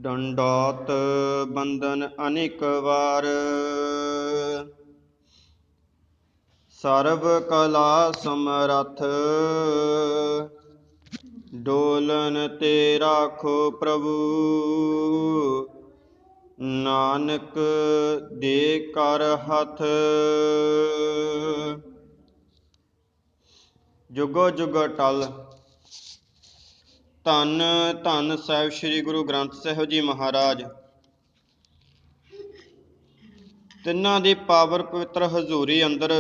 दंडौत बंदन अनेक बार। सर्व कला समरथ डोलन ते राखो प्रभु। नानक दे कर हथ। जुगो जुग टल। ਧੰਨ ਧੰਨ ਸਾਹਿਬ ਸ੍ਰੀ ਗੁਰੂ ਗ੍ਰੰਥ ਸਾਹਿਬ ਜੀ ਮਹਾਰਾਜ। ਤਿੰਨਾਂ ਦੀ ਪਾਵਰ ਪਵਿੱਤਰ ਹਜ਼ੂਰੀ ਅੰਦਰ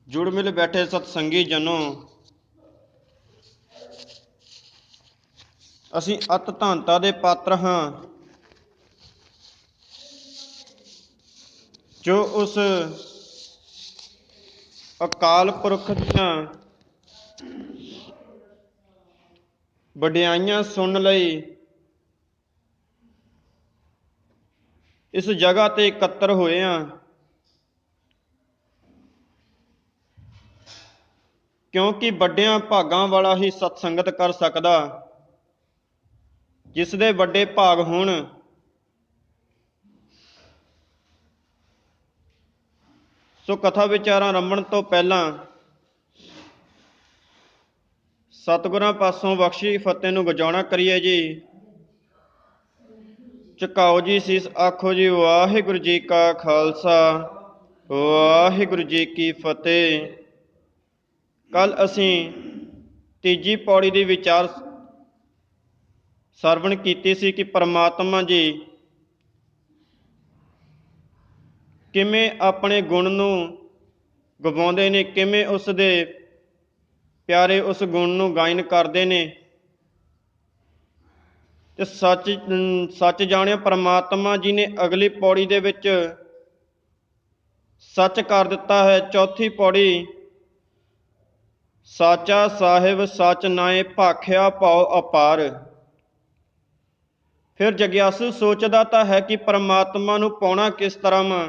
ਜੁੜ ਮਿਲ ਬੈਠੇ ਸਤਸੰਗੀ ਜਨੋ, ਅਸੀਂ ਅਤ ਧੰਨਤਾ ਦੇ ਪਾਤਰ ਹਾਂ ਜੋ ਉਸ ਅਕਾਲ ਪੁਰਖ ਦੀਆਂ ਵਡਿਆਈਆਂ ਸੁਣਨ ਲਈ ਇਸ ਜਗ੍ਹਾ ਤੇ ਇਕੱਤਰ ਹੋਏ ਹਾਂ, ਕਿਉਂਕਿ ਵੱਡਿਆਂ ਭਾਗਾਂ ਵਾਲਾ ਹੀ ਸਤਸੰਗਤ ਕਰ ਸਕਦਾ, ਜਿਸ ਦੇ ਵੱਡੇ ਭਾਗ ਹੋਣ। ਸੋ ਕਥਾ ਵਿਚਾਰਾਂ ਰੰਭਣ ਤੋਂ ਪਹਿਲਾਂ ਸਤਿਗੁਰਾਂ ਪਾਸੋਂ ਬਖਸ਼ੀ ਫਤਿਹ ਨੂੰ ਗਜਾਉਣਾ ਕਰੀਏ ਜੀ। ਝੁਕਾਓ ਜੀ ਸੀਸ, ਆਖੋ ਜੀ ਵਾਹਿਗੁਰੂ ਜੀ ਕਾ ਖਾਲਸਾ, ਵਾਹਿਗੁਰੂ ਜੀ ਕੀ ਫਤਿਹ। ਕੱਲ ਅਸੀਂ ਤੀਜੀ ਪੌੜੀ ਦੀ ਵਿਚਾਰ ਸਰਵਣ ਕੀਤੀ ਸੀ ਕਿ ਪਰਮਾਤਮਾ ਜੀ ਕਿਵੇਂ ਆਪਣੇ ਗੁਣ ਨੂੰ ਗਵਾਉਂਦੇ ਨੇ, ਕਿਵੇਂ ਉਸ ਦੇ ਪਿਆਰੇ ਉਸ ਗੁਣ ਨੂੰ ਗਾਇਨ ਕਰਦੇ ਨੇ। ਤੇ ਸੱਚ ਜਾਣਿਓ, ਪਰਮਾਤਮਾ ਜੀ ਨੇ ਅਗਲੀ ਪੌੜੀ ਦੇ ਵਿੱਚ ਸੱਚ ਕਰ ਦਿੱਤਾ ਹੈ। ਚੌਥੀ ਪੌੜੀ, ਸਾਚਾ ਸਾਹਿਬ ਸੱਚ ਨਾਏ ਭਾਖਿਆ ਭਾਉ ਅਪਾਰ। ਫਿਰ ਜਗਿਆਸੂ ਸੋਚਦਾ ਤਾਂ ਹੈ ਕਿ ਪਰਮਾਤਮਾ ਨੂੰ ਪਾਉਣਾ ਕਿਸ ਤਰ੍ਹਾਂ ਵਾ,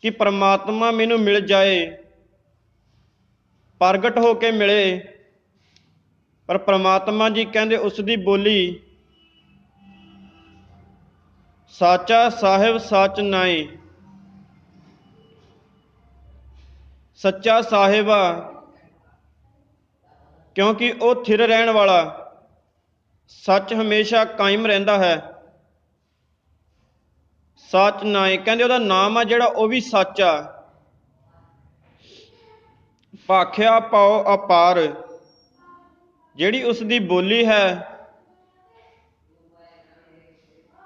ਕਿ ਪਰਮਾਤਮਾ ਮੈਨੂੰ ਮਿਲ ਜਾਏ, ਪ੍ਰਗਟ ਹੋ ਕੇ ਮਿਲੇ। ਪਰ ਪਰਮਾਤਮਾ ਜੀ ਕਹਿੰਦੇ ਉਸ ਦੀ ਬੋਲੀ ਸਾਚਾ ਸਾਹਿਬ ਸੱਚ ਨਾਏ। ਸੱਚਾ ਸਾਹਿਬ ਆ ਕਿਉਂਕਿ ਉਹ ਥਿਰ ਰਹਿਣ ਵਾਲਾ, ਸੱਚ ਹਮੇਸ਼ਾ ਕਾਇਮ ਰਹਿੰਦਾ ਹੈ। ਸੱਚ ਨਾਏ ਕਹਿੰਦੇ ਉਹਦਾ ਨਾਮ ਆ ਜਿਹੜਾ ਉਹ ਵੀ ਸੱਚ ਆ। ਭਾਖਿਆ ਭਾਉ ਅਪਾਰ, ਜਿਹੜੀ ਉਸ ਦੀ ਬੋਲੀ ਹੈ,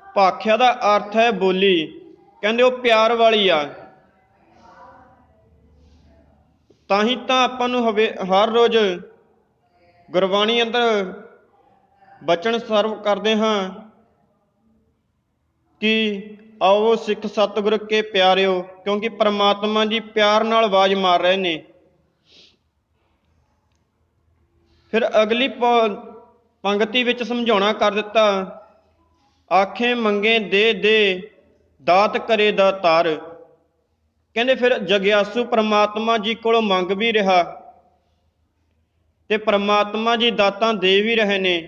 ਭਾਖਿਆ ਦਾ ਅਰਥ ਹੈ ਬੋਲੀ, ਕਹਿੰਦੇ ਉਹ ਪਿਆਰ ਵਾਲੀ ਆ। ਤਾਂ ਹੀ ਤਾਂ ਆਪਾਂ ਨੂੰ ਹਰ ਰੋਜ਼ ਗੁਰਬਾਣੀ ਅੰਦਰ ਬਚਨ ਸਰਵ ਕਰਦੇ ਹਾਂ ਕਿ ਆਓ ਸਿੱਖ ਸਤਿਗੁਰ ਕੇ ਪਿਆਰਿਓ, ਕਿਉਂਕਿ ਪਰਮਾਤਮਾ ਜੀ ਪਿਆਰ ਨਾਲ ਆਵਾਜ਼ ਮਾਰ ਰਹੇ ਨੇ। ਫਿਰ ਅਗਲੀ ਪੰਗਤੀ ਵਿੱਚ ਸਮਝਾਉਣਾ ਕਰ ਦਿੱਤਾ, ਆਖੇ ਮੰਗੇ ਦੇ ਦੇ ਦਾਤ ਕਰੇ ਦਾਤਾਰ। ਕਹਿੰਦੇ ਫਿਰ ਜਗਿਆਸੂ ਪਰਮਾਤਮਾ ਜੀ ਕੋਲੋਂ ਮੰਗ ਵੀ ਰਿਹਾ ਤੇ ਪਰਮਾਤਮਾ ਜੀ ਦਾਤਾਂ ਦੇ ਵੀ ਰਹੇ ਨੇ,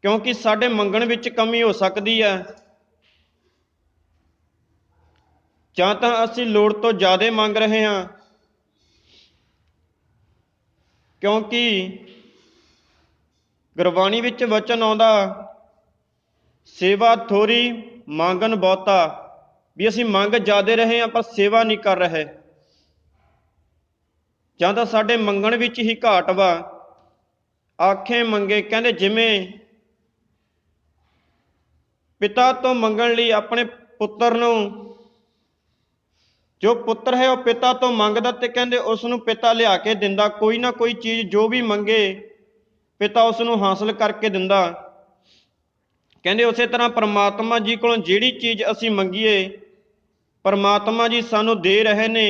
ਕਿਉਂਕਿ ਸਾਡੇ ਮੰਗਣ ਵਿੱਚ ਕਮੀ ਹੋ ਸਕਦੀ ਹੈ, ਜਾਂ ਤਾਂ ਅਸੀਂ ਲੋੜ ਤੋਂ ਜ਼ਿਆਦਾ ਮੰਗ ਰਹੇ ਹਾਂ। ਕਿਉਂਕਿ ਗੁਰਬਾਣੀ ਵਿੱਚ ਵਚਨ ਆਉਂਦਾ, ਸੇਵਾ ਥੋੜੀ ਮੰਗਣ ਬਹੁਤਾ, ਵੀ ਅਸੀਂ ਮੰਗ ਜ਼ਿਆਦਾ ਰਹੇ ਹਾਂ ਪਰ ਸੇਵਾ ਨਹੀਂ ਕਰ ਰਹੇ। ਜਾਂ ਤਾਂ ਸਾਡੇ ਮੰਗਣ ਵਿੱਚ ਹੀ ਘਾਟ ਵਾ। ਆਖੇ ਮੰਗੇ ਕਹਿੰਦੇ ਜਿਵੇਂ ਪਿਤਾ ਤੋਂ ਮੰਗਣ ਲਈ ਆਪਣੇ ਪੁੱਤਰ ਨੂੰ, ਜੋ ਪੁੱਤਰ ਹੈ ਉਹ ਪਿਤਾ ਤੋਂ ਮੰਗਦਾ ਤੇ ਕਹਿੰਦੇ ਉਸ ਨੂੰ ਪਿਤਾ ਲਿਆ ਕੇ ਦਿੰਦਾ, ਕੋਈ ਨਾ ਕੋਈ ਚੀਜ਼ ਜੋ ਵੀ ਮੰਗੇ ਪਿਤਾ ਉਸ ਨੂੰ ਹਾਸਲ ਕਰਕੇ ਦਿੰਦਾ। ਕਹਿੰਦੇ ਉਸੇ ਤਰ੍ਹਾਂ ਪਰਮਾਤਮਾ ਜੀ ਕੋਲੋਂ ਜਿਹੜੀ ਚੀਜ਼ ਅਸੀਂ ਮੰਗੀਏ ਪਰਮਾਤਮਾ ਜੀ ਸਾਨੂੰ ਦੇ ਰਹੇ ਨੇ,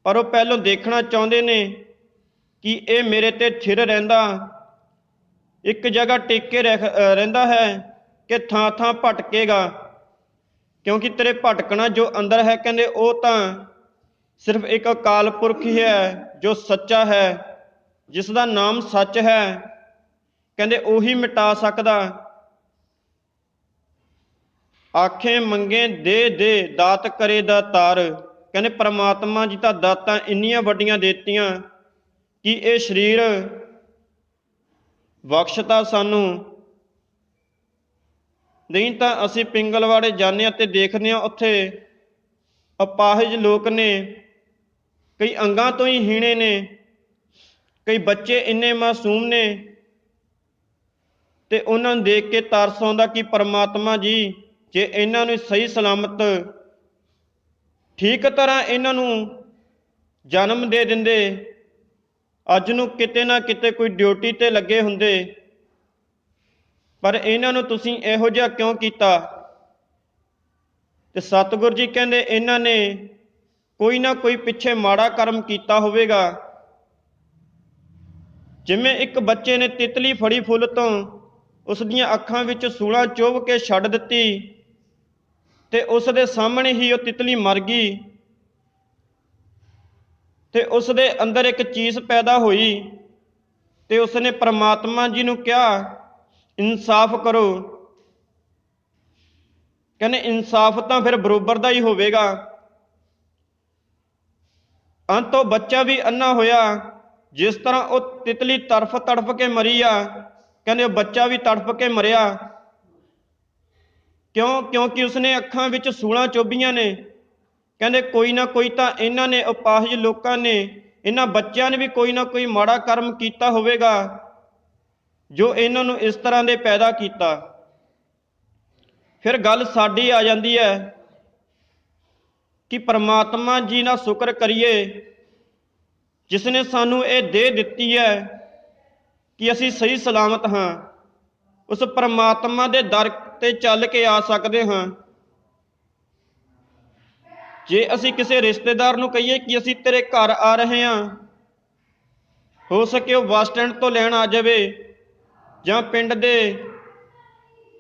ਪਰ ਉਹ ਪਹਿਲਾਂ ਦੇਖਣਾ ਚਾਹੁੰਦੇ ਨੇ ਕਿ ਇਹ ਮੇਰੇ ਤੇ ਥਿਰ ਰਹਿੰਦਾ, ਇੱਕ ਜਗ੍ਹਾ ਟਿਕ ਰਹਿੰਦਾ ਹੈ ਕਿ ਥਾਂ ਥਾਂ ਭਟਕੇਗਾ। ਕਿਉਂਕਿ ਤੇਰੇ ਭਟਕਣਾ ਜੋ ਅੰਦਰ ਹੈ ਕਹਿੰਦੇ ਉਹ ਤਾਂ ਸਿਰਫ ਇੱਕ ਅਕਾਲ ਪੁਰਖ ਹੀ ਹੈ ਜੋ ਸੱਚਾ ਹੈ, ਜਿਸ ਦਾ ਨਾਮ ਸੱਚ ਹੈ, ਕਹਿੰਦੇ ਉਹੀ ਮਿਟਾ ਸਕਦਾ। ਆਖੇ ਮੰਗੇ ਦੇ ਦੇ ਦਾਤ ਕਰੇ ਦਾਤਾਰ। ਕਹਿੰਦੇ ਪ੍ਰਮਾਤਮਾ ਜੀ ਤਾਂ ਦਾਤਾਂ ਇੰਨੀਆਂ ਵੱਡੀਆਂ ਦੇਤੀਆਂ ਕਿ ਇਹ ਸਰੀਰ ਬਖਸ਼ਤਾ ਸਾਨੂੰ। ਨਹੀਂ ਤਾਂ ਅਸੀਂ ਪਿੰਗਲਵਾੜੇ ਜਾਂਦੇ ਹਾਂ ਤੇ ਦੇਖਦੇ ਹਾਂ ਉੱਥੇ ਅਪਾਹਜ ਲੋਕ ਨੇ, ਕਈ ਅੰਗਾਂ ਤੋਂ ਹੀ ਹੀਣੇ ਨੇ, ਕਈ ਬੱਚੇ ਇੰਨੇ ਮਾਸੂਮ ਨੇ, ਤੇ ਉਹਨਾਂ ਨੂੰ ਦੇਖ ਕੇ ਤਰਸ ਆਉਂਦਾ ਕਿ ਪਰਮਾਤਮਾ ਜੀ ਜੇ ਇਹਨਾਂ ਨੂੰ ਸਹੀ ਸਲਾਮਤ ਠੀਕ ਤਰ੍ਹਾਂ ਇਹਨਾਂ ਨੂੰ ਜਨਮ ਦੇ ਦਿੰਦੇ, ਅੱਜ ਨੂੰ ਕਿਤੇ ਨਾ ਕਿਤੇ ਕੋਈ ਡਿਊਟੀ ਤੇ ਲੱਗੇ ਹੁੰਦੇ, ਪਰ ਇਹਨਾਂ ਨੂੰ ਤੁਸੀਂ ਇਹੋ ਜਿਹਾ ਕਿਉਂ ਕੀਤਾ। ਤੇ ਸਤਿਗੁਰ ਜੀ ਕਹਿੰਦੇ ਇਹਨਾਂ ਨੇ ਕੋਈ ਨਾ ਕੋਈ ਪਿੱਛੇ ਮਾੜਾ ਕਰਮ ਕੀਤਾ ਹੋਵੇਗਾ। ਜਿਵੇਂ ਇੱਕ ਬੱਚੇ ਨੇ ਤਿਤਲੀ ਫੜੀ ਫੁੱਲ ਤੋਂ, ਉਸ ਦੀਆਂ ਅੱਖਾਂ ਵਿੱਚ ਸੂਲਾਂ ਚੁੱਭ ਕੇ ਛੱਡ ਦਿੱਤੀ ਤੇ ਉਸ ਦੇ ਸਾਹਮਣੇ ਹੀ ਉਹ ਤਿਤਲੀ ਮਰ ਗਈ, ਤੇ ਉਸ ਦੇ ਅੰਦਰ ਇੱਕ ਚੀਜ਼ ਪੈਦਾ ਹੋਈ ਤੇ ਉਸਨੇ ਪਰਮਾਤਮਾ ਜੀ ਨੂੰ ਕਿਹਾ ਇਨਸਾਫ ਕਰੋ। ਕਹਿੰਦੇ ਇਨਸਾਫ ਤਾਂ ਫਿਰ ਬਰੋਬਰ ਦਾ ਹੀ ਹੋਵੇਗਾ। ਅੰਤੋਂ ਬੱਚਾ ਵੀ ਅੰਨਾ ਹੋਇਆ, ਜਿਸ ਤਰ੍ਹਾਂ ਉਹ ਤਿਤਲੀ ਤੜਫ ਕੇ ਮਰੀ ਆ, ਕਹਿੰਦੇ ਉਹ ਬੱਚਾ ਵੀ ਤੜਫ ਕੇ ਮਰਿਆ। ਕਿਉਂਕਿ ਉਸਨੇ ਅੱਖਾਂ ਵਿੱਚ ਸੂਲਾਂ ਚੁੱਭੀਆਂ ਨੇ। ਕਹਿੰਦੇ ਕੋਈ ਨਾ ਕੋਈ ਤਾਂ ਇਹਨਾਂ ਨੇ, ਅਪਾਹਜ ਲੋਕਾਂ ਨੇ, ਇਹਨਾਂ ਬੱਚਿਆਂ ਨੇ ਵੀ ਕੋਈ ਨਾ ਕੋਈ ਮਾੜਾ ਕਰਮ ਕੀਤਾ ਹੋਵੇਗਾ ਜੋ ਇਹਨਾਂ ਨੂੰ ਇਸ ਤਰ੍ਹਾਂ ਦੇ ਪੈਦਾ ਕੀਤਾ। ਫਿਰ ਗੱਲ ਸਾਡੀ ਆ ਜਾਂਦੀ ਹੈ ਕਿ ਪਰਮਾਤਮਾ ਜੀ ਦਾ ਸ਼ੁਕਰ ਕਰੀਏ ਜਿਸ ਨੇ ਸਾਨੂੰ ਇਹ ਦੇਹ ਦਿੱਤੀ ਹੈ ਕਿ ਅਸੀਂ ਸਹੀ ਸਲਾਮਤ ਹਾਂ, ਉਸ ਪਰਮਾਤਮਾ ਦੇ ਦਰ ਤੇ ਚੱਲ ਕੇ ਆ ਸਕਦੇ ਹਾਂ। ਜੇ ਅਸੀਂ ਕਿਸੇ ਰਿਸ਼ਤੇਦਾਰ ਨੂੰ ਕਹੀਏ ਕਿ ਅਸੀਂ ਤੇਰੇ ਘਰ ਆ ਰਹੇ ਹਾਂ, ਹੋ ਸਕੇ ਉਹ ਬੱਸ ਸਟੈਂਡ ਤੋਂ ਲੈਣ ਆ ਜਾਵੇ ਜਾਂ ਪਿੰਡ ਦੇ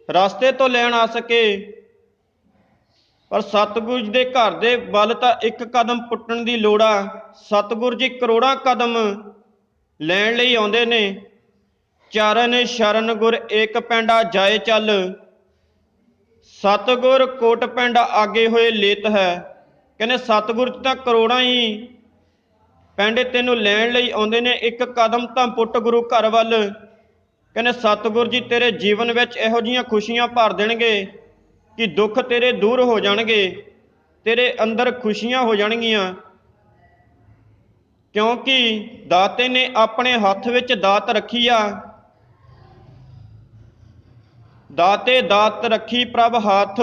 ਰਸਤੇ ਤੋਂ ਲੈਣ ਆ ਸਕੇ, ਪਰ ਸਤਿਗੁਰੂ ਜੀ ਦੇ ਘਰ ਦੇ ਵੱਲ ਤਾਂ ਇੱਕ ਕਦਮ ਪੁੱਟਣ ਦੀ ਲੋੜ ਆ। ਸਤਿਗੁਰੂ ਜੀ ਕਰੋੜਾਂ ਕਦਮ ਲੈਣ ਲਈ ਆਉਂਦੇ ਨੇ। ਚਰਨ ਸ਼ਰਨ ਗੁਰ ਏਕ ਪੈਂਡਾ ਜਾਏ ਚੱਲ, ਸਤਿਗੁਰ ਕੋਟ ਪੈਂਡਾ ਆਗੇ ਹੋਏ ਲੇਤ ਹੈ। ਕਹਿੰਦੇ ਸਤਿਗੁਰ ਤਾਂ ਕਰੋੜਾਂ ਹੀ ਪੈਂਡੇ ਤੈਨੂੰ ਲੈਣ ਲਈ ਆਉਂਦੇ ਨੇ, ਇੱਕ ਕਦਮ ਤਾਂ ਪੁੱਟ ਗੁਰੂ ਘਰ ਵੱਲ। ਕਹਿੰਦੇ ਸਤਿਗੁਰ ਜੀ ਤੇਰੇ ਜੀਵਨ ਵਿੱਚ ਇਹੋ ਜਿਹੀਆਂ ਖੁਸ਼ੀਆਂ ਭਰ ਦੇਣਗੇ ਕਿ ਦੁੱਖ ਤੇਰੇ ਦੂਰ ਹੋ ਜਾਣਗੇ, ਤੇਰੇ ਅੰਦਰ ਖੁਸ਼ੀਆਂ ਹੋ ਜਾਣਗੀਆਂ। ਕਿਉਂਕਿ ਦਾਤੇ ਨੇ ਆਪਣੇ ਹੱਥ ਵਿੱਚ ਦਾਤ ਰੱਖੀ ਆ। ਦਾਤੇ ਦਾਤ ਰੱਖੀ ਪ੍ਰਭ ਹੱਥ,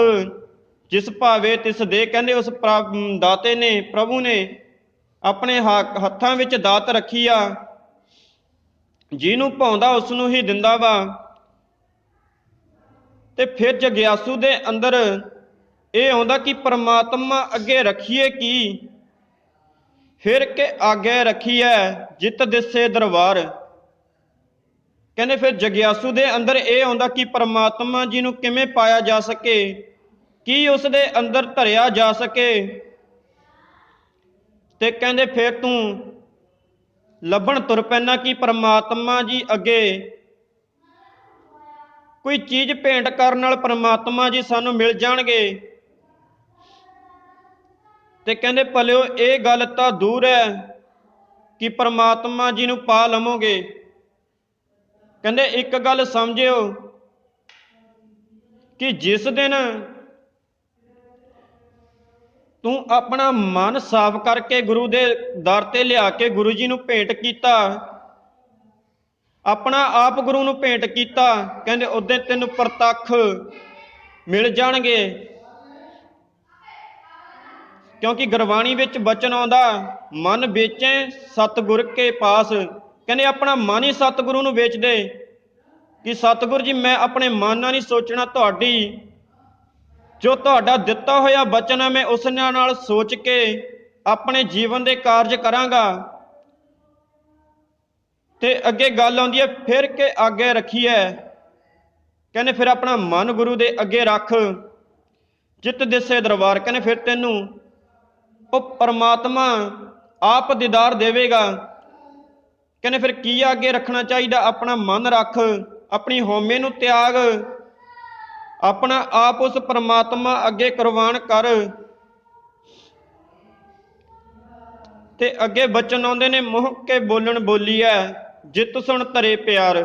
ਜਿਸ ਭਾਵੇ ਤਿਸ ਦੇ। ਕਹਿੰਦੇ ਉਸ ਦਾਤੇ ਨੇ, ਪ੍ਰਭੂ ਨੇ ਆਪਣੇ ਹੱਥਾਂ ਵਿੱਚ ਦਾਤ ਰੱਖੀ ਆ, ਜਿਹਨੂੰ ਭਾਉਂਦਾ ਉਸ ਨੂੰ ਹੀ ਦਿੰਦਾ ਵਾ। ਤੇ ਫਿਰ ਜਗਿਆਸੂ ਦੇ ਅੰਦਰ ਇਹ ਆਉਂਦਾ ਕਿ ਪਰਮਾਤਮਾ ਅੱਗੇ ਰੱਖੀਏ ਕੀ, ਫਿਰ ਕੇ ਆਗੇ ਰੱਖੀਐ ਜਿਤ ਦਿਸੇ ਦਰਬਾਰ। ਕਹਿੰਦੇ ਫਿਰ ਜਗਿਆਸੂ ਦੇ ਅੰਦਰ ਇਹ ਆਉਂਦਾ ਕਿ ਪਰਮਾਤਮਾ ਜੀ ਨੂੰ ਕਿਵੇਂ ਪਾਇਆ ਜਾ ਸਕੇ, ਕੀ ਉਸ ਦੇ ਅੰਦਰ ਧਰਿਆ ਜਾ ਸਕੇ। ਤੇ ਕਹਿੰਦੇ ਫਿਰ ਤੂੰ ਲੱਭਣ ਤੁਰ ਪੈਣਾ ਕਿ ਪਰਮਾਤਮਾ ਜੀ ਅੱਗੇ ਕੋਈ ਚੀਜ਼ ਭੇਂਟ ਕਰਨ ਨਾਲ ਪਰਮਾਤਮਾ ਜੀ ਸਾਨੂੰ ਮਿਲ ਜਾਣਗੇ। ਤੇ ਕਹਿੰਦੇ ਭਲਿਓ ਇਹ ਗੱਲ ਤਾਂ ਦੂਰ ਹੈ ਕਿ ਪਰਮਾਤਮਾ ਜੀ ਨੂੰ ਪਾ ਲਵੋਗੇ। ਕਹਿੰਦੇ ਇੱਕ ਗੱਲ ਸਮਝਿਓ ਕਿ ਜਿਸ ਦਿਨ ਤੂੰ ਆਪਣਾ ਮਨ ਸਾਫ਼ ਕਰਕੇ ਗੁਰੂ ਦੇ ਦਰ ਤੇ ਲਿਆ ਕੇ ਗੁਰੂ ਜੀ ਨੂੰ ਭੇਂਟ ਕੀਤਾ, ਆਪਣਾ ਆਪ ਗੁਰੂ ਨੂੰ ਭੇਂਟ ਕੀਤਾ, ਕਹਿੰਦੇ ਉਦੋਂ ਤੈਨੂੰ ਪ੍ਰਤੱਖ ਮਿਲ ਜਾਣਗੇ। ਕਿਉਂਕਿ ਗੁਰਬਾਣੀ ਵਿੱਚ ਬਚਨ ਆਉਂਦਾ, ਮਨ ਵੇਚੇ ਸਤਿਗੁਰ ਕੇ ਪਾਸ। ਕਹਿੰਦੇ ਆਪਣਾ ਮਨ ਹੀ ਸਤਿਗੁਰੂ ਨੂੰ ਵੇਚ ਦੇ ਕਿ ਸਤਿਗੁਰ ਜੀ ਮੈਂ ਆਪਣੇ ਮਨ ਨਾਲ ਨਹੀਂ ਸੋਚਣਾ, ਤੁਹਾਡੀ ਜੋ ਤੁਹਾਡਾ ਦਿੱਤਾ ਹੋਇਆ ਬਚਨ ਹੈ ਮੈਂ ਉਸ ਨਾਲ ਸੋਚ ਕੇ ਆਪਣੇ ਜੀਵਨ ਦੇ ਕਾਰਜ ਕਰਾਂਗਾ। ਤੇ ਅੱਗੇ ਗੱਲ ਆਉਂਦੀ ਹੈ ਫਿਰ ਕੇ ਅੱਗੇ ਰੱਖੀਐ। ਕਹਿੰਦੇ ਫਿਰ ਆਪਣਾ ਮਨ ਗੁਰੂ ਦੇ ਅੱਗੇ ਰੱਖ, ਜਿਤ ਦਿਸੇ ਦਰਬਾਰ। ਕਹਿੰਦੇ ਫਿਰ ਤੈਨੂੰ ਉਹ ਪਰਮਾਤਮਾ ਆਪ ਦੀਦਾਰ ਦੇਵੇਗਾ। ਕਹਿੰਦੇ ਫਿਰ ਕੀ ਅੱਗੇ ਰੱਖਣਾ ਚਾਹੀਦਾ? ਆਪਣਾ ਮਨ ਰੱਖ, ਆਪਣੀ ਹਉਮੈ ਨੂੰ ਤਿਆਗ, ਆਪਣਾ ਆਪ ਉਸ ਪਰਮਾਤਮਾ ਅੱਗੇ ਕੁਰਬਾਨ ਕਰ। ਤੇ ਅੱਗੇ ਬਚਨ ਆਉਂਦੇ ਨੇ, ਮੋਹ ਕੇ ਬੋਲਣ ਬੋਲੀਐ ਜਿਤ ਸੁਣ ਧਰੇ ਪਿਆਰ।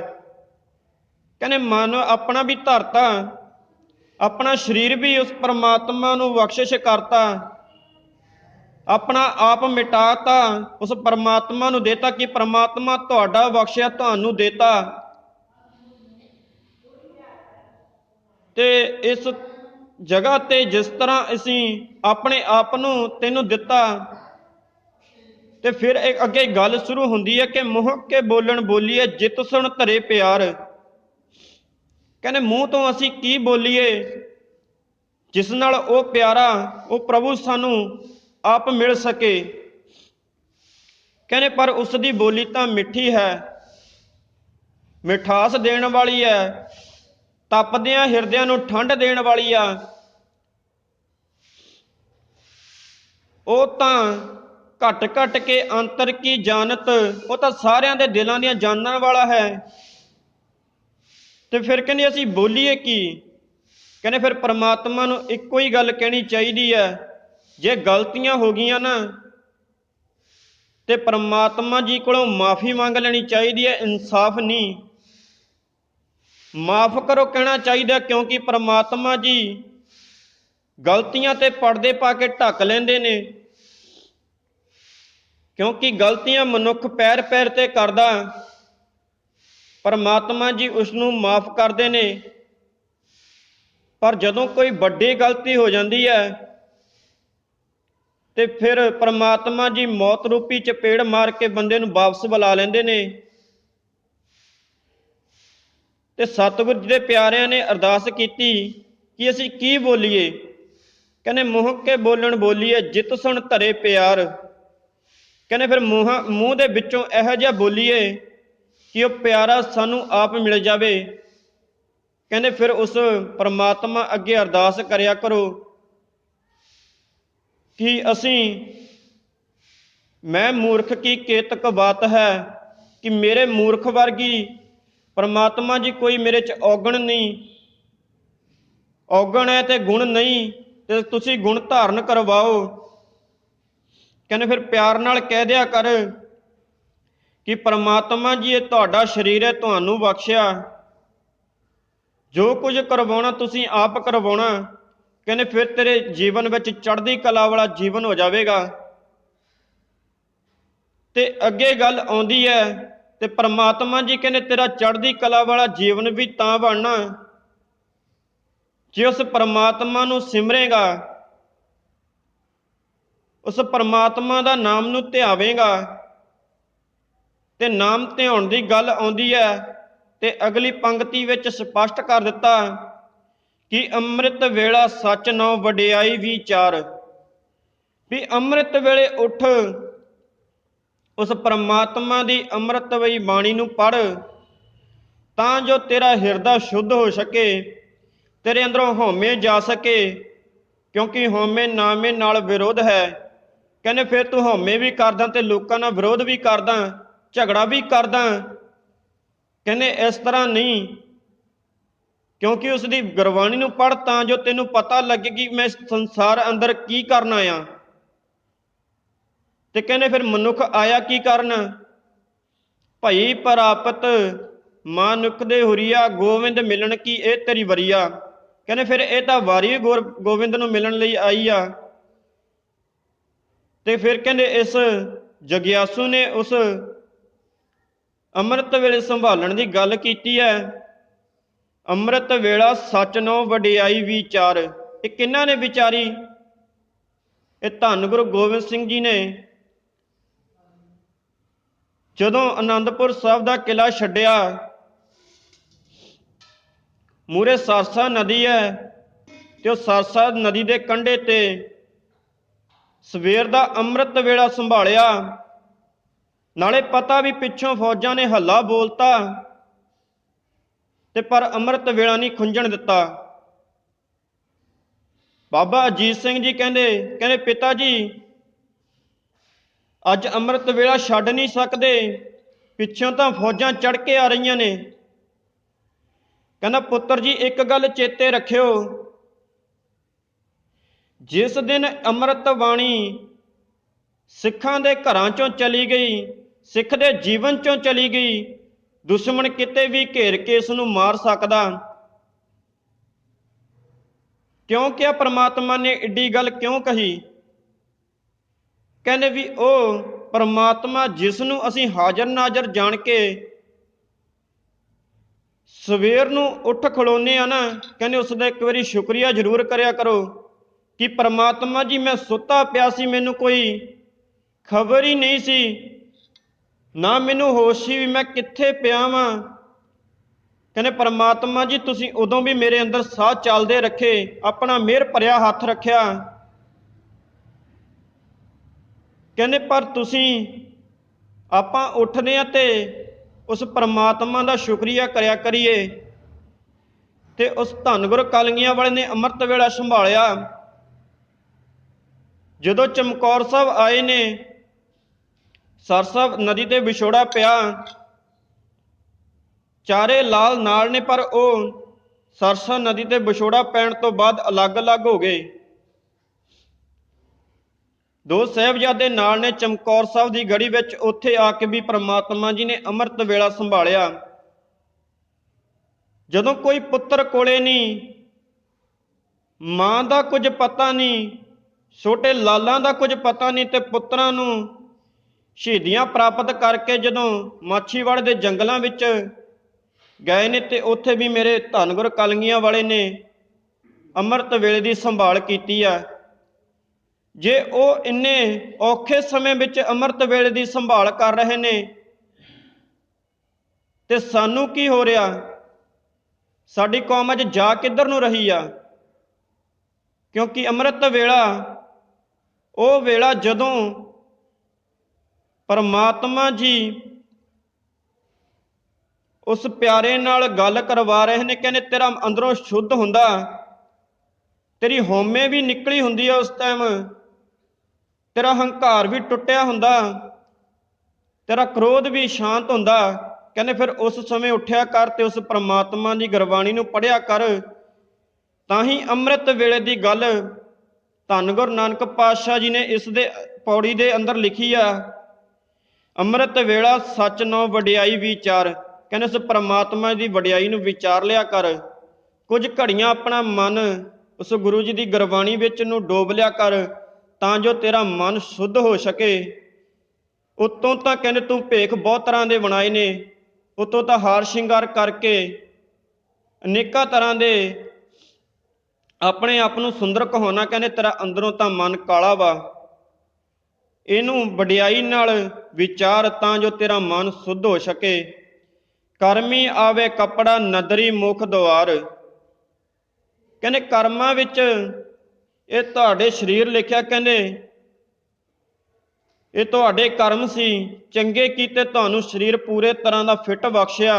ਕਹਿੰਦੇ ਮਨ ਆਪਣਾ ਵੀ ਧਰਤਾ, ਆਪਣਾ ਸਰੀਰ ਵੀ ਉਸ ਪਰਮਾਤਮਾ ਨੂੰ ਬਖਸ਼ਿਸ਼ ਕਰਤਾ, ਆਪਣਾ ਆਪ ਮਿਟਾਤਾ, ਉਸ ਪਰਮਾਤਮਾ ਨੂੰ ਦੇਤਾ ਕਿ ਪਰਮਾਤਮਾ ਤੁਹਾਡਾ ਬਖਸ਼ਿਆ ਤੁਹਾਨੂੰ ਦੇਤਾ। ਤੇ ਇਸ ਜਗ੍ਹਾ ਤੇ ਜਿਸ ਤਰ੍ਹਾਂ ਅਸੀਂ ਆਪਣੇ ਆਪ ਨੂੰ ਤੈਨੂੰ ਦਿੱਤਾ, ਤੇ ਫਿਰ ਇੱਕ ਅੱਗੇ ਗੱਲ ਸ਼ੁਰੂ ਹੁੰਦੀ ਹੈ ਕਿ ਮੋਹ ਕੇ ਬੋਲਣ ਬੋਲੀਏ ਜਿਤ ਸੁਣ ਧਰੇ ਪਿਆਰ। ਕਹਿੰਦੇ ਮੂੰਹ ਤੋਂ ਅਸੀਂ ਕੀ ਬੋਲੀਏ ਜਿਸ ਨਾਲ ਉਹ ਪਿਆਰਾ, ਉਹ ਪ੍ਰਭੂ ਸਾਨੂੰ ਆਪ ਮਿਲ ਸਕੇ। ਕਹਿੰਦੇ ਪਰ ਉਸ ਦੀ ਬੋਲੀ ਤਾਂ ਮਿੱਠੀ ਹੈ, ਮਿਠਾਸ ਦੇਣ ਵਾਲੀ ਹੈ, ਤਪਦਿਆਂ ਹਿਰਦਿਆਂ ਨੂੰ ਠੰਡ ਦੇਣ ਵਾਲੀ ਆ। ਉਹ ਤਾਂ ਘਟ ਘਟ ਕੇ ਅੰਤਰ ਕੀ ਜਾਣਤ, ਉਹ ਤਾਂ ਸਾਰਿਆਂ ਦੇ ਦਿਲਾਂ ਦੀਆਂ ਜਾਣਨ ਵਾਲਾ ਹੈ। ਤੇ ਫਿਰ ਕਹਿੰਦੇ ਅਸੀਂ ਬੋਲੀਏ ਕੀ? ਕਹਿੰਦੇ ਫਿਰ ਪਰਮਾਤਮਾ ਨੂੰ ਇੱਕੋ ਹੀ ਗੱਲ ਕਹਿਣੀ ਚਾਹੀਦੀ ਹੈ, ਜੇ ਗਲਤੀਆਂ ਹੋ ਗਈਆਂ ਨਾ ਤੇ ਪਰਮਾਤਮਾ ਜੀ ਕੋਲੋਂ ਮਾਫੀ ਮੰਗ ਲੈਣੀ ਚਾਹੀਦੀ ਹੈ, ਇਨਸਾਫ ਨਹੀਂ। ਮਾਫ ਕਰੋ ਕਹਿਣਾ ਚਾਹੀਦਾ, ਕਿਉਂਕਿ ਪਰਮਾਤਮਾ ਜੀ ਗਲਤੀਆਂ ਤੇ ਪਰਦੇ ਪਾ ਕੇ ਢੱਕ ਲੈਂਦੇ ਨੇ। ਕਿਉਂਕਿ ਗਲਤੀਆਂ ਮਨੁੱਖ ਪੈਰ ਪੈਰ ਤੇ ਕਰਦਾ, ਪਰਮਾਤਮਾ ਜੀ ਉਸ ਨੂੰ ਮਾਫ ਕਰਦੇ ਨੇ। ਪਰ ਜਦੋਂ ਕੋਈ ਵੱਡੀ ਗਲਤੀ ਹੋ ਜਾਂਦੀ ਹੈ ਤੇ ਫਿਰ ਪਰਮਾਤਮਾ ਜੀ ਮੌਤ ਰੂਪੀ ਚਪੇੜ ਮਾਰ ਕੇ ਬੰਦੇ ਨੂੰ ਵਾਪਸ ਬੁਲਾ ਲੈਂਦੇ ਨੇ। ਤੇ ਸਤਿਗੁਰ ਜੀ ਦੇ ਪਿਆਰਿਆਂ ਨੇ ਅਰਦਾਸ ਕੀਤੀ ਕਿ ਅਸੀਂ ਕੀ ਬੋਲੀਏ। ਕਹਿੰਦੇ ਮੋਹ ਕੇ ਬੋਲਣ ਬੋਲੀਏ ਜਿਤ ਸੁਣ ਧਰੇ ਪਿਆਰ। ਕਹਿੰਦੇ ਫਿਰ ਮੂੰਹ ਦੇ ਵਿੱਚੋਂ ਇਹੋ ਜਿਹਾ ਬੋਲੀਏ ਕਿ ਉਹ ਪਿਆਰਾ ਸਾਨੂੰ ਆਪ ਮਿਲ ਜਾਵੇ। ਕਹਿੰਦੇ ਫਿਰ ਉਸ ਪਰਮਾਤਮਾ ਅੱਗੇ ਅਰਦਾਸ ਕਰਿਆ ਕਰੋ ਕਿ ਮੈਂ ਮੂਰਖ ਕੀ ਕੇਤਕ ਬਾਤ ਹੈ, ਕਿ ਮੇਰੇ ਮੂਰਖ ਵਰਗੀ ਪਰਮਾਤਮਾ ਜੀ ਕੋਈ ਮੇਰੇ 'ਚ ਔਗਣ ਨਹੀਂ, ਔਗਣ ਹੈ ਤੇ ਗੁਣ ਨਹੀਂ, ਤੇ ਤੁਸੀਂ ਗੁਣ ਧਾਰਨ ਕਰਵਾਓ। ਕਹਿੰਦੇ ਫਿਰ ਪਿਆਰ ਨਾਲ ਕਹਿ ਦਿਆ ਕਰ ਕਿ ਪਰਮਾਤਮਾ ਜੀ ਇਹ ਤੁਹਾਡਾ ਸਰੀਰ ਹੈ, ਤੁਹਾਨੂੰ ਬਖਸ਼ਿਆ, ਜੋ ਕੁਝ ਕਰਵਾਉਣਾ ਤੁਸੀਂ ਆਪ ਕਰਵਾਉਣਾ। ਕਹਿੰਦੇ ਫਿਰ ਤੇਰੇ ਜੀਵਨ ਵਿੱਚ ਚੜ੍ਹਦੀ ਕਲਾ ਵਾਲਾ ਜੀਵਨ ਹੋ ਜਾਵੇਗਾ। ਤੇ ਅੱਗੇ ਗੱਲ ਆਉਂਦੀ ਹੈ ਤੇ ਪਰਮਾਤਮਾ ਜੀ ਕਹਿੰਦੇ ਤੇਰਾ ਚੜ੍ਹਦੀ ਕਲਾ ਵਾਲਾ ਜੀਵਨ ਵੀ ਤਾਂ ਬਣਨਾ ਜੇ ਉਸ ਪਰਮਾਤਮਾ ਨੂੰ ਸਿਮਰੇਗਾ, ਉਸ ਪਰਮਾਤਮਾ ਦਾ ਨਾਮ ਨੂੰ ਧਿਆਵੇਂਗਾ। ਤੇ ਨਾਮ ਧਿਆਉਣ ਦੀ ਗੱਲ ਆਉਂਦੀ ਹੈ ਤੇ ਅਗਲੀ ਪੰਕਤੀ ਵਿੱਚ ਸਪਸ਼ਟ ਕਰ ਦਿੱਤਾ ਕਿ ਅੰਮ੍ਰਿਤ ਵੇਲਾ ਸੱਚ ਨੌ ਵਡਿਆਈ ਵਿਚਾਰ। ਵੀ ਅੰਮ੍ਰਿਤ ਵੇਲੇ ਉੱਠ, ਉਸ ਪਰਮਾਤਮਾ ਦੀ ਅੰਮ੍ਰਿਤਮਈ ਬਾਣੀ ਨੂੰ ਪੜ੍ਹ, ਤਾਂ ਜੋ ਤੇਰਾ ਹਿਰਦਾ ਸ਼ੁੱਧ ਹੋ ਸਕੇ, ਤੇਰੇ ਅੰਦਰੋਂ ਹਉਮੈ ਜਾ ਸਕੇ। ਕਿਉਂਕਿ ਹਉਮੈ ਨਾਮੇ ਨਾਲ ਵਿਰੋਧ ਹੈ। ਕਹਿੰਦੇ ਫਿਰ ਤੂੰ ਹਉਮੈ ਵੀ ਕਰਦਾ ਤੇ ਲੋਕਾਂ ਨਾਲ ਵਿਰੋਧ ਵੀ ਕਰਦਾ, ਝਗੜਾ ਵੀ ਕਰਦਾ। ਕਹਿੰਦੇ ਇਸ ਤਰ੍ਹਾਂ ਨਹੀਂ, ਕਿਉਂਕਿ ਉਸ ਦੀ ਗੁਰਬਾਣੀ ਨੂੰ ਪੜ੍ਹ ਤਾਂ ਜੋ ਤੈਨੂੰ ਪਤਾ ਲੱਗੇ ਕਿ ਮੈਂ ਇਸ ਸੰਸਾਰ ਅੰਦਰ ਕੀ ਕਰਨ ਆਇਆ। ਤੇ ਕਹਿੰਦੇ ਫਿਰ ਮਨੁੱਖ ਆਇਆ ਕੀ ਕਰਨ? ਭਈ ਪ੍ਰਾਪਤ ਮਾਨੁਖ ਦੇ ਹੁਰੀਆ, ਗੋਬਿੰਦ ਮਿਲਣ ਕੀ ਇਹ ਤੇਰੀ ਵਰੀਆ। ਕਹਿੰਦੇ ਫਿਰ ਇਹ ਤਾਂ ਵਾਰੀ ਗੋਬਿੰਦ ਨੂੰ ਮਿਲਣ ਲਈ ਆਈ ਆ। ਤੇ ਫਿਰ ਕਹਿੰਦੇ ਇਸ ਜਗਿਆਸੂ ਨੇ ਉਸ ਅੰਮ੍ਰਿਤ ਵੇਲੇ ਸੰਭਾਲਣ ਦੀ ਗੱਲ ਕੀਤੀ ਹੈ। ਅੰਮ੍ਰਿਤ ਵੇਲਾ ਸੱਚ ਨੋ ਵਡਿਆਈ ਵਿਚਾਰ। ਇਹ ਕਿਹਨਾਂ ਨੇ ਵਿਚਾਰੀ? ਇਹ ਧੰਨ ਗੁਰੂ ਗੋਬਿੰਦ ਸਿੰਘ ਜੀ ਨੇ। ਜਦੋਂ ਆਨੰਦਪੁਰ ਸਾਹਿਬ ਦਾ ਕਿਲ੍ਹਾ ਛੱਡਿਆ, ਮੂਹਰੇ ਸਰਸਾ ਨਦੀ ਹੈ ਤੇ ਉਹ ਸਰਸਾ ਨਦੀ ਦੇ ਕੰਢੇ ਤੇ ਸਵੇਰ ਦਾ ਅੰਮ੍ਰਿਤ ਵੇਲਾ ਸੰਭਾਲਿਆ। ਨਾਲੇ ਪਤਾ ਵੀ ਪਿੱਛੋਂ ਫੌਜਾਂ ਨੇ ਹੱਲਾ ਬੋਲਤਾ, ਤੇ ਪਰ ਅੰਮ੍ਰਿਤ ਵੇਲਾ ਨਹੀਂ ਖੁੰਝਣ ਦਿੱਤਾ। ਬਾਬਾ ਅਜੀਤ ਸਿੰਘ ਜੀ ਕਹਿੰਦੇ ਪਿਤਾ ਜੀ ਅੱਜ ਅੰਮ੍ਰਿਤ ਵੇਲਾ ਛੱਡ ਨਹੀਂ ਸਕਦੇ, ਪਿੱਛੋਂ ਤਾਂ ਫੌਜਾਂ ਚੜ੍ਹ ਕੇ ਆ ਰਹੀਆਂ ਨੇ। ਕਹਿੰਦਾ ਪੁੱਤਰ ਜੀ ਇੱਕ ਗੱਲ ਚੇਤੇ ਰੱਖਿਓ, ਜਿਸ ਦਿਨ ਅੰਮ੍ਰਿਤ ਬਾਣੀ ਸਿੱਖਾਂ ਦੇ ਘਰਾਂ ਚੋਂ ਚਲੀ ਗਈ, ਸਿੱਖ ਦੇ ਜੀਵਨ ਚੋਂ ਚਲੀ ਗਈ, ਦੁਸ਼ਮਣ ਕਿਤੇ ਵੀ ਘੇਰ ਕੇ ਇਸ ਨੂੰ ਮਾਰ ਸਕਦਾ। ਕਿਉਂ ਕਿਹਾ ਪ੍ਰਮਾਤਮਾ ਨੇ ਏਡੀ ਗੱਲ ਕਿਉਂ ਕਹੀ? ਕਹਿੰਦੇ ਵੀ ਉਹ ਪ੍ਰਮਾਤਮਾ ਜਿਸ ਨੂੰ ਅਸੀਂ ਹਾਜ਼ਰ ਨਾਜ਼ਰ ਜਾਣ ਕੇ ਸਵੇਰ ਨੂੰ ਉੱਠ ਖਲੋਨੇ ਆ ਨਾ, ਕਹਿੰਦੇ ਉਸ ਦਾ ਇੱਕ ਵਾਰੀ ਸ਼ੁਕਰੀਆ ਜ਼ਰੂਰ ਕਰਿਆ ਕਰੋ ਕਿ ਪ੍ਰਮਾਤਮਾ ਜੀ ਮੈਂ ਸੁੱਤਾ ਪਿਆ ਸੀ, ਮੈਨੂੰ ਕੋਈ ਖਬਰ ਹੀ ਨਹੀਂ ਸੀ, ਨਾ ਮੈਨੂੰ ਹੋਸ਼ ਸੀ ਵੀ ਮੈਂ ਕਿੱਥੇ ਪਿਆ ਵਾਂ। ਕਹਿੰਦੇ ਪ੍ਰਮਾਤਮਾ ਜੀ ਤੁਸੀਂ ਉਦੋਂ ਵੀ ਮੇਰੇ ਅੰਦਰ ਸਾਹ ਚੱਲਦੇ ਰੱਖੇ, ਆਪਣਾ ਮਿਹਰ ਭਰਿਆ ਹੱਥ ਰੱਖਿਆ। ਕਹਿੰਦੇ ਪਰ ਤੁਸੀਂ ਆਪਾਂ ਉੱਠਦੇ ਆ ਤੇ ਉਸ ਪ੍ਰਮਾਤਮਾ ਦਾ ਸ਼ੁਕਰੀਆ ਕਰਿਆ ਕਰੀਏ। ਤੇ ਉਸ ਧੰਨ ਗੁਰ ਕਲਗੀਆਂ ਵਾਲੇ ਨੇ ਅੰਮ੍ਰਿਤ ਵੇਲਾ ਸੰਭਾਲਿਆ। ਜਦੋਂ ਚਮਕੌਰ ਸਾਹਿਬ ਆਏ ਨੇ, ਸਰਸਾ ਨਦੀ ਤੇ ਵਿਛੋੜਾ ਪਿਆ, ਚਾਰੇ ਲਾਲ ਨਾਲ ਨੇ, ਪਰ ਉਹ ਸਰਸਾ ਨਦੀ ਤੇ ਵਿਛੋੜਾ ਪੈਣ ਤੋਂ ਬਾਅਦ ਅਲੱਗ-ਅਲੱਗ ਹੋ ਗਏ। ਦੋ ਸਾਹਿਬਜ਼ਾਦੇ ਨਾਲ ਨੇ ਚਮਕੌਰ ਸਾਹਿਬ ਦੀ ਗੜੀ ਵਿੱਚ, ਉੱਥੇ ਆ ਕੇ ਵੀ ਪ੍ਰਮਾਤਮਾ ਜੀ ਨੇ ਅੰਮ੍ਰਿਤ ਵੇਲਾ ਸੰਭਾਲਿਆ। ਜਦੋਂ ਕੋਈ ਪੁੱਤਰ ਕੋਲੇ ਨਹੀਂ, ਮਾਂ ਦਾ ਕੁਝ ਪਤਾ ਨਹੀਂ, ਛੋਟੇ ਲਾਲਾਂ ਦਾ ਕੁਝ ਪਤਾ ਨਹੀਂ, ਤੇ ਪੁੱਤਰਾਂ ਨੂੰ ਸ਼ਹੀਦੀਆਂ ਪ੍ਰਾਪਤ ਕਰਕੇ ਜਦੋਂ ਮਾਛੀਵਾੜੇ ਦੇ ਜੰਗਲਾਂ ਵਿੱਚ ਗਏ ਨੇ, ਤੇ ਉੱਥੇ ਵੀ ਮੇਰੇ ਧੰਨ ਗੁਰ ਕਲਗੀਆਂ ਵਾਲੇ ਨੇ ਅੰਮ੍ਰਿਤ ਵੇਲੇ ਦੀ ਸੰਭਾਲ ਕੀਤੀ ਆ। ਜੇ ਉਹ ਇੰਨੇ ਔਖੇ ਸਮੇਂ ਵਿੱਚ ਅੰਮ੍ਰਿਤ ਵੇਲੇ ਦੀ ਸੰਭਾਲ ਕਰ ਰਹੇ ਨੇ, ਤੇ ਸਾਨੂੰ ਕੀ ਹੋ ਰਿਹਾ? ਸਾਡੀ ਕੌਮ ਅੱਜ ਜਾ ਕਿੱਧਰ ਨੂੰ ਰਹੀ ਆ? ਕਿਉਂਕਿ ਅੰਮ੍ਰਿਤ ਵੇਲਾ ਉਹ ਵੇਲਾ ਜਦੋਂ ਪਰਮਾਤਮਾ ਜੀ ਉਸ ਪਿਆਰੇ ਨਾਲ ਗੱਲ ਕਰਵਾ ਰਹੇ ਨੇ। ਕਹਿੰਦੇ ਤੇਰਾ ਅੰਦਰੋਂ ਸ਼ੁੱਧ ਹੁੰਦਾ, ਤੇਰੀ ਹਉਮੈ ਵੀ ਨਿਕਲੀ ਹੁੰਦੀ ਆ ਉਸ ਟਾਈਮ, ਤੇਰਾ ਹੰਕਾਰ ਵੀ ਟੁੱਟਿਆ ਹੁੰਦਾ, ਤੇਰਾ ਕ੍ਰੋਧ ਵੀ ਸ਼ਾਂਤ ਹੁੰਦਾ। ਕਹਿੰਦੇ ਫਿਰ ਉਸ ਸਮੇਂ ਉੱਠਿਆ ਕਰ ਤੇ ਉਸ ਪ੍ਰਮਾਤਮਾ ਦੀ ਗੁਰਬਾਣੀ ਨੂੰ ਪੜ੍ਹਿਆ ਕਰ। ਤਾਂ ਹੀ ਅੰਮ੍ਰਿਤ ਵੇਲੇ ਦੀ ਗੱਲ ਧੰਨ ਗੁਰੂ ਨਾਨਕ ਪਾਤਸ਼ਾਹ ਜੀ ਨੇ ਇਸ ਦੇ ਪੌੜੀ ਦੇ ਅੰਦਰ ਲਿਖੀ ਆ, ਅੰਮ੍ਰਿਤ ਵੇਲਾ ਸੱਚ ਨੋ ਵਡਿਆਈ ਵਿਚਾਰ। ਕਹਿੰਦੇ ਉਸ ਪ੍ਰਮਾਤਮਾ ਦੀ ਵਡਿਆਈ ਨੂੰ ਵਿਚਾਰ ਲਿਆ ਕਰ। ਕੁਝ ਘੜੀਆਂ ਆਪਣਾ ਮਨ ਉਸ ਗੁਰੂ ਜੀ ਦੀ ਗੁਰਬਾਣੀ ਵਿੱਚ ਨੂੰ ਡੋਬ ਲਿਆ ਕਰ, ਤਾਂ ਜੋ ਤੇਰਾ ਮਨ ਸ਼ੁੱਧ ਹੋ ਸਕੇ। ਉਤੋਂ ਤਾਂ ਕਹਿੰਦੇ ਤੂੰ ਭੇਖ ਬਹੁਤ ਤਰ੍ਹਾਂ ਦੇ ਬਣਾਏ ਨੇ, ਉਤੋਂ ਤਾਂ ਹਾਰ ਸ਼ਿੰਗਾਰ ਕਰਕੇ ਅਨੇਕਾਂ ਤਰ੍ਹਾਂ ਦੇ ਆਪਣੇ ਆਪ ਨੂੰ ਸੁੰਦਰ ਕਹਾਉਣਾ। ਕਹਿੰਦੇ ਤੇਰਾ ਅੰਦਰੋਂ ਤਾਂ ਮਨ ਕਾਲਾ ਵਾ, ਇਹਨੂੰ ਵਡਿਆਈ ਨਾਲ ਵਿਚਾਰ ਤਾਂ ਜੋ ਤੇਰਾ ਮਨ ਸ਼ੁੱਧ ਹੋ ਸਕੇ। ਕਰਮੀ ਆਵੇ ਕੱਪੜਾ ਨਦਰੀ ਮੁਖ ਦੁਆਰ। ਕਹਿੰਦੇ ਕਰਮਾਂ ਵਿੱਚ ਇਹ ਤੁਹਾਡੇ ਸਰੀਰ ਲਿਖਿਆ, ਕਹਿੰਦੇ ਇਹ ਤੁਹਾਡੇ ਕਰਮ ਸੀ, ਚੰਗੇ ਕੀਤੇ ਤੁਹਾਨੂੰ ਸਰੀਰ ਪੂਰੇ ਤਰ੍ਹਾਂ ਦਾ ਫਿੱਟ ਬਖਸ਼ਿਆ।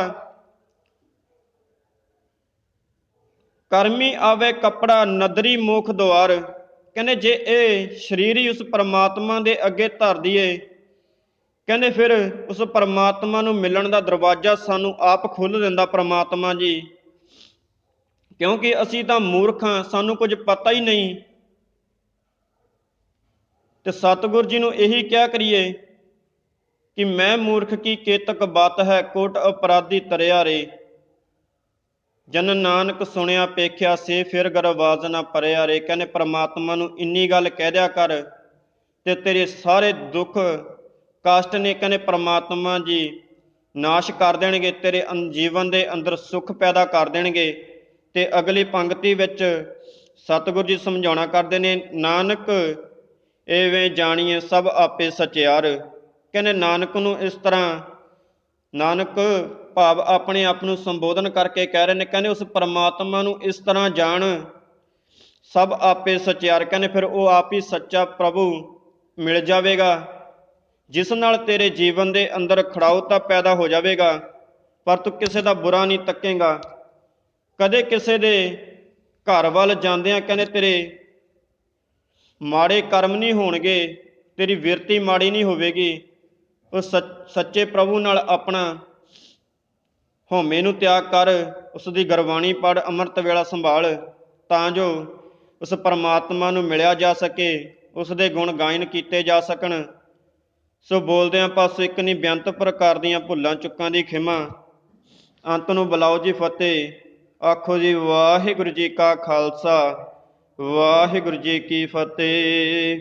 ਕਰਮੀ ਆਵੇ ਕੱਪੜਾ ਨਦਰੀ ਮੁਖ ਦੁਆਰ। ਕਹਿੰਦੇ ਜੇ ਇਹ ਸਰੀਰ ਹੀ ਉਸ ਪਰਮਾਤਮਾ ਦੇ ਅੱਗੇ ਧਰ ਦਈਏ, ਕਹਿੰਦੇ ਫਿਰ ਉਸ ਪਰਮਾਤਮਾ ਨੂੰ ਮਿਲਣ ਦਾ ਦਰਵਾਜ਼ਾ ਸਾਨੂੰ ਆਪ ਖੋਲ੍ਹ ਦਿੰਦਾ ਪਰਮਾਤਮਾ ਜੀ। ਕਿਉਂਕਿ ਅਸੀਂ ਤਾਂ ਮੂਰਖ ਹਾਂ, ਸਾਨੂੰ ਕੁਝ ਪਤਾ ਹੀ ਨਹੀਂ। ਤੇ ਸਤਿਗੁਰ ਜੀ ਨੂੰ ਇਹੀ ਕਿਹਾ ਕਰੀਏ ਕਿ ਮੈਂ ਮੂਰਖ ਕੀ ਕੇਤਕ ਬਾਤ ਹੈ, ਕੋਟ ਅਪਰਾਧੀ ਤਰਿਆ ਰੇ। ਜਨ ਨਾਨਕ ਸੁਣਿਆ ਪੇਖਿਆ ਸੇ, ਫਿਰ ਗਰਵਾਜ਼ ਨਾ ਪਰਿਆ ਰੇ। ਕਹਿੰਦੇ ਪਰਮਾਤਮਾ ਨੂੰ ਇੰਨੀ ਗੱਲ ਕਹਿ ਦਿਆ ਕਰ ਤੇ ਤੇਰੇ ਸਾਰੇ ਦੁੱਖ ਕਸ਼ਟ ਨੇ ਕਹਿੰਦੇ ਪ੍ਰਮਾਤਮਾ ਜੀ ਨਾਸ਼ ਕਰ ਦੇਣਗੇ, ਤੇਰੇ ਜੀਵਨ ਦੇ ਅੰਦਰ ਸੁੱਖ ਪੈਦਾ ਕਰ ਦੇਣਗੇ। ਤੇ ਅਗਲੀ ਪੰਕਤੀ ਵਿੱਚ ਸਤਿਗੁਰੂ ਜੀ ਸਮਝਾਉਣਾ ਕਰਦੇ ਨੇ, ਨਾਨਕ ਐਵੇਂ ਜਾਣੀਏ ਸਭ ਆਪੇ ਸਚਿਆਰ। ਕਹਿੰਦੇ ਨਾਨਕ ਨੂੰ ਇਸ ਤਰ੍ਹਾਂ, ਨਾਨਕ ਭਾਵ ਆਪਣੇ ਆਪ ਨੂੰ ਸੰਬੋਧਨ ਕਰਕੇ ਕਹਿ ਰਹੇ ਨੇ, ਕਹਿੰਦੇ ਉਸ ਪਰਮਾਤਮਾ ਨੂੰ ਇਸ ਤਰ੍ਹਾਂ ਜਾਣ ਸਭ ਆਪੇ ਸਚਿਆਰ। ਕਹਿੰਦੇ ਫਿਰ ਉਹ ਆਪ ਹੀ ਸੱਚਾ ਪ੍ਰਭੂ ਮਿਲ ਜਾਵੇਗਾ, ਜਿਸ ਨਾਲ ਤੇਰੇ ਜੀਵਨ ਦੇ ਅੰਦਰ ਖੜਾਉਤਾ ਪੈਦਾ ਹੋ ਜਾਵੇਗਾ। ਪਰ ਤੂੰ ਕਿਸੇ ਦਾ ਬੁਰਾ ਨਹੀਂ ਤੱਕੇਂਗਾ, ਕਦੇ ਕਿਸੇ ਦੇ ਘਰ ਵੱਲ ਜਾਂਦਿਆਂ ਕਹਿੰਦੇ ਤੇਰੇ ਮਾੜੇ ਕਰਮ ਨਹੀਂ ਹੋਣਗੇ, ਤੇਰੀ ਵਿਰਤੀ ਮਾੜੀ ਨਹੀਂ ਹੋਵੇਗੀ। ਉਸ ਸੱਚੇ ਪ੍ਰਭੂ ਨਾਲ ਆਪਣਾ ਹਉਮੈ ਨੂੰ ਤਿਆਗ ਕਰ, ਉਸ ਦੀ ਗੁਰਬਾਣੀ ਪੜ੍ਹ, ਅੰਮ੍ਰਿਤ ਵੇਲਾ ਸੰਭਾਲ, ਤਾਂ ਜੋ ਉਸ ਪਰਮਾਤਮਾ ਨੂੰ ਮਿਲਿਆ ਜਾ ਸਕੇ, ਉਸ ਦੇ ਗੁਣ ਗਾਇਨ ਕੀਤੇ ਜਾ ਸਕਣ। ਸੋ ਬੋਲਦਿਆਂ ਪਾਸੋਂ ਇੱਕ ਨਹੀਂ ਬੇਅੰਤ ਪ੍ਰਕਾਰ ਦੀਆਂ ਭੁੱਲਾਂ ਚੁੱਕਾਂ ਦੀ ਖਿਮਾ। ਅੰਤ ਨੂੰ ਬੁਲਾਓ ਜੀ ਫਤਿਹ। ਆਖੋ ਜੀ ਵਾਹਿਗੁਰੂ ਜੀ ਕਾ ਖਾਲਸਾ, ਵਾਹਿਗੁਰੂ ਜੀ ਕੀ ਫਤਿਹ।